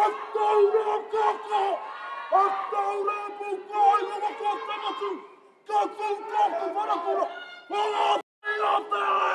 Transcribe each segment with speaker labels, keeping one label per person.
Speaker 1: Attaura kaka! Attaura pukai lama kota matu! Katu katu parakura! Ora pinata!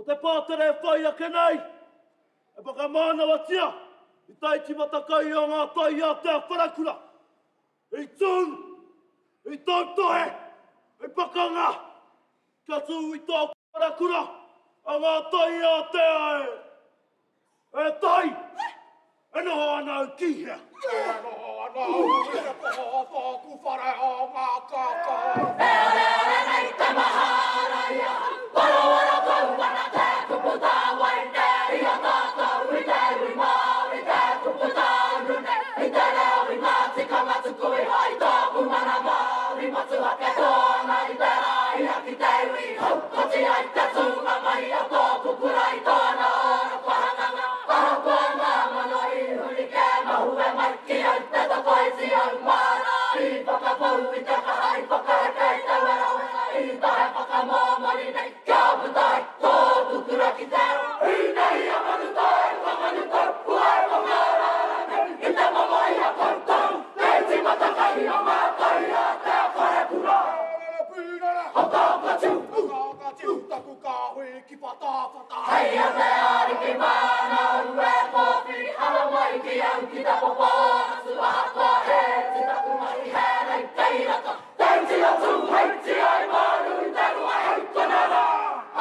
Speaker 2: O te pātere whai ake nei,
Speaker 1: e pakamana watia, i tai timatakai o ngā tai a te wharakura. I tūn, i tautohe, i pakanga, ka tū i tō wharakura, a ngā tai a te ae. E tai, e noho anau ki hea.
Speaker 2: E noho anau, e poho tōku whare o ngā kākā.
Speaker 3: Leo leo nei te mahara ia, wara wara kau wana te kuputa waine, i a tātou i te ui mau, i te kuputa rune, i te reo i ngāti kangatuku i hai tōku mana mau, i matu hake tōna i te rai aki te ui hau, koti ai te tūnga mai a tōku kura i tōna ora wahanganga, aha kua ngā mana i huri ke mahu e mai ki au te takoisi au mara, i whakapau i te kahai whakaheke i te wera i tahe whakamomori nei, kia putai tōku kura ki te i nei a manutai, whamanutai, puai whamara nei, i te mamai a koutou, te timatakai o ngā tai a te whare kura. Hokauka tiu,
Speaker 2: taku kāhui ki whatawhata.
Speaker 3: hei a te ariki mānau e pōwhiri, hala mai ki au ki te popo, nasu aha kua he, ti taku mai he nei kei rata, teiti atu, heiti ai maru i te rua hei konara.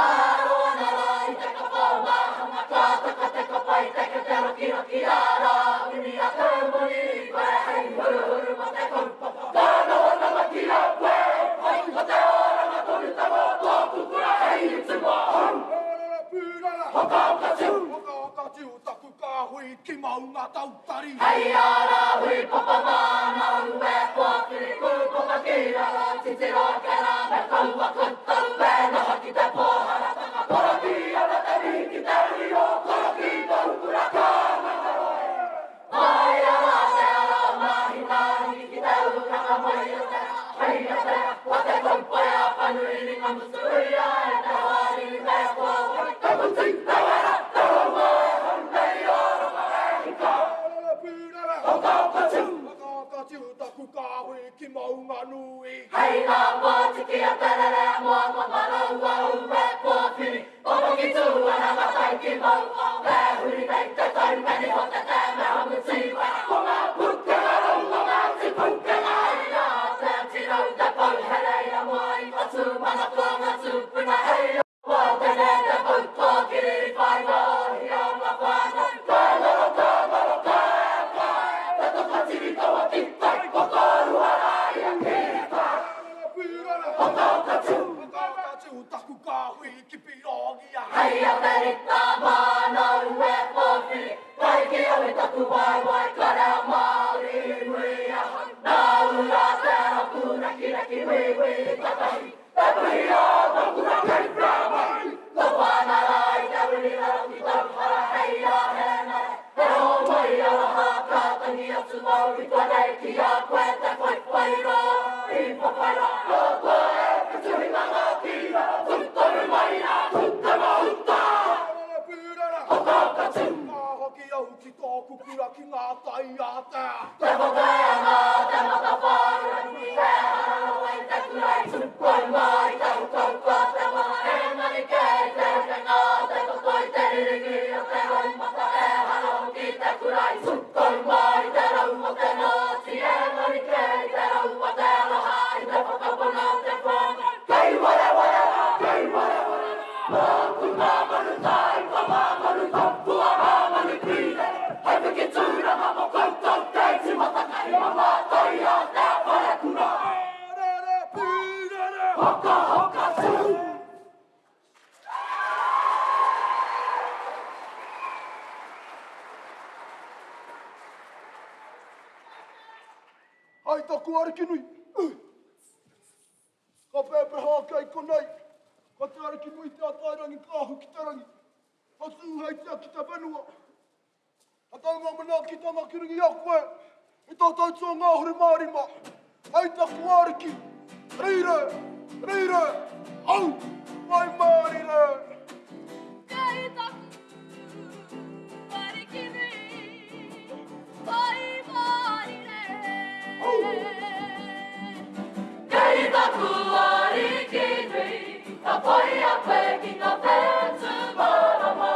Speaker 3: Aroa nara i te kapo mahanga, ka taka te kapai teke te roki roki ara, uni a te moni, koe hei huru huru ma te kaupapa. Ka noho nama ki a koe, hei ko te ora ma tonu tango, tōku kura hei i tu mahau. Hokauka
Speaker 2: tiu, taku kāhui ki maunga tautari.
Speaker 3: hei ara hui papa mānau e pōwhiri, kupoka ki rara, titiro kera me kaua kutau, e noha ki te pōhara tanga, koroki ana te ri ki te rio, koroki tau kura kānanga roe. Mai ara te ara mahi nāri ki te uranga mai a te, hei a te, wa te kaupoe a whanui ringa musu ia e te wari me pōwhiri, te muti, te wera, te hongo e honei ora e hika.
Speaker 2: Hokauka tiu, taku kāhui ki maunga nui.
Speaker 3: Hei ngā pōtiki a terere a mua mamarau au e pōwhiri, opo ki tū ana matai ki mau au e huri nei te tau meni ho te te me hamu tiwe. Ko ngā pukenga runga ngā ti pukenga i a te tirau te pauherei a mua i watu mana ko ngā tūpuna hei a mua tene te pautōkiri i whai wahi a ngā whana. Kāngaro te toka tiri kaua ki tai kokoru harai a kirita.
Speaker 2: Hokauka tiu, taku kāhui ki pirongia.
Speaker 3: Hei a te rita mānau e pōwhiri, kai ki au i taku wai kare a Māori mui a hau. Nā ura te hapu raki hui tatahi, te puhi a wakura kei pramai. Ko whana rai te uri raro ki tau hara hei a he nare, he ho mai a raha ka tangi atu mau i kone ki a koe te whaiwhairo, i whawhairo, o koe ka tuhimanga ki raro, tutoru mai a tuta mauta. Hokauka tiu,
Speaker 2: Ka hoki au ki tōku kura ki ngā tai a te.
Speaker 3: te whakaenga, te matawhārangi, te hararoi, te kurei, tupoi mai, te ukauka, te maha e mani kei, te whenga, te tokoi, te riringi, o te raumata e haroki, te kurei, tupoi mai, te rauma, te nōti, e mani kei, te rauma, te rahai, te whakapana, te whanga, kei ware ware, kei ware ware, mōku ngā manutai, ka mā manu tapu a ngā manu pire, hei piki tūra mamo koutou, kei timatakai o ngā tai a te whare kura. Hoka tiu.
Speaker 2: Ai taku ariki nui. Ka pepeha kei konei. Ka te ariki nui te atairangi kāhu ki te rangi. Ka sūheitia ki te whenua. A taunga mana ki tanga kiringi a koe. I tā tautua ngāhuri mārima. Ai taku ariki. Rire, rire, au, mai mārire.
Speaker 4: Kei taku ariki nui, vai mārire.
Speaker 3: Kei taku ariki nui, ka pai a koe ki ngā pētu marama.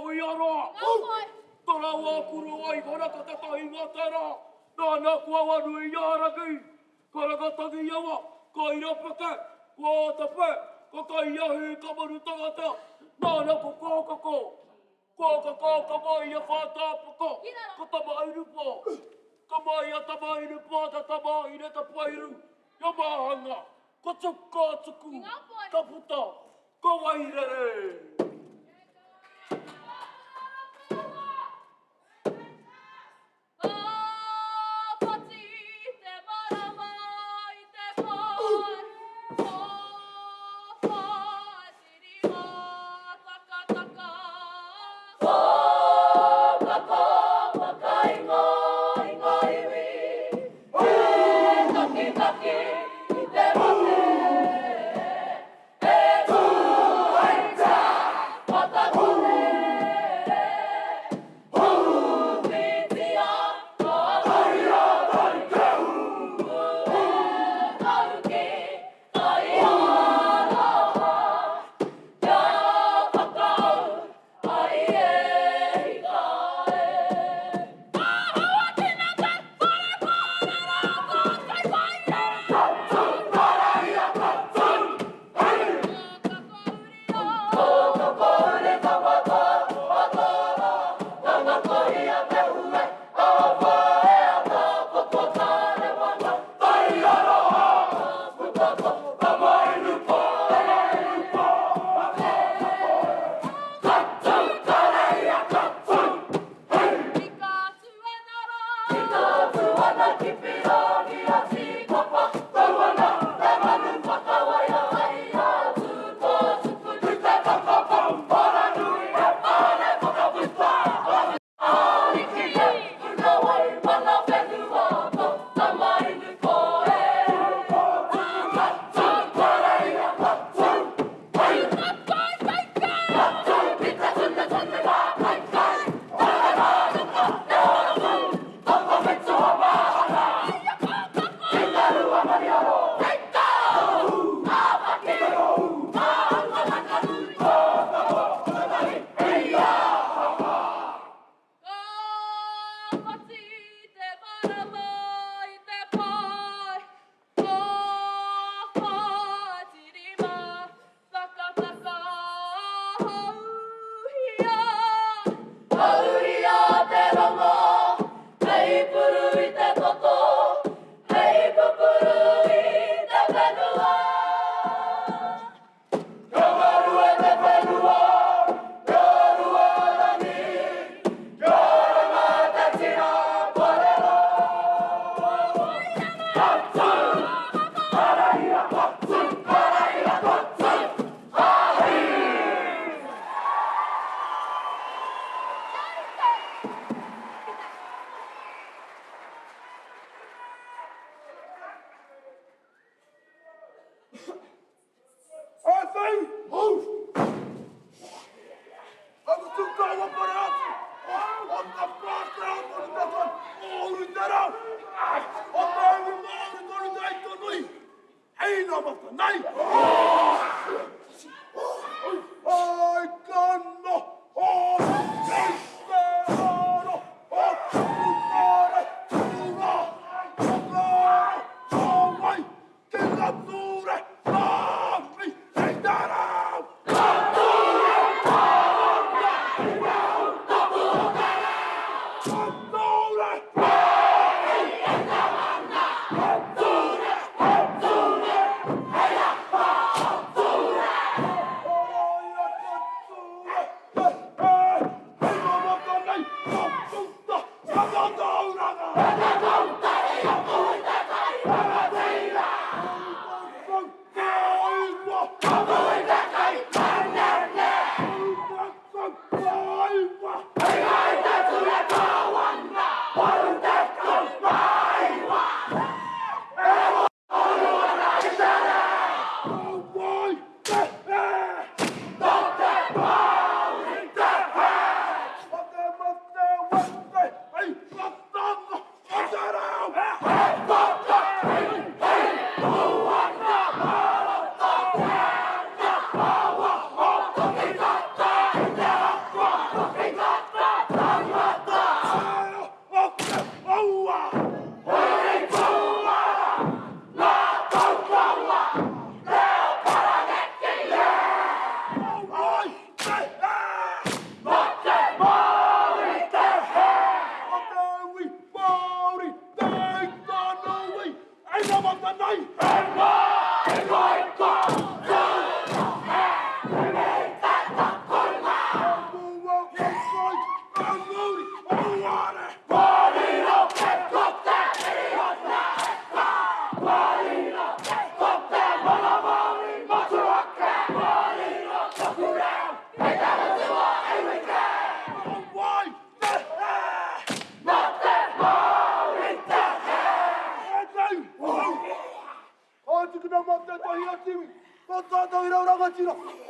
Speaker 1: Uiara! Tara wa kuru ai hora ka tata inga tara. Nana kua wanu i ara ki. Karaka tangi yawa. Ka ira peke. Kua tape. Ka kai ahi ka maru tangata. Nana ko kōkako. Kōkako ka mai a whātā pako. Ka tama iru pō. Ka mai a tama iru pō ta tama ire ta pairu. Ia mahanga. Ka tuka tuku. Ka puta. Ka wairere.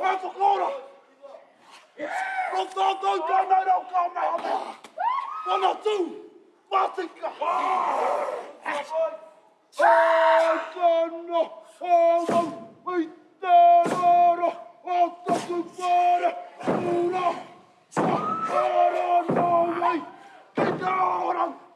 Speaker 2: Essa cora! Não tá tentando não calma! Dona tu! Básica! Ai, cano! Ai, terror! Alta que para! Pura! Para não vai! Que da hora!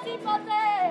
Speaker 3: Happy birthday!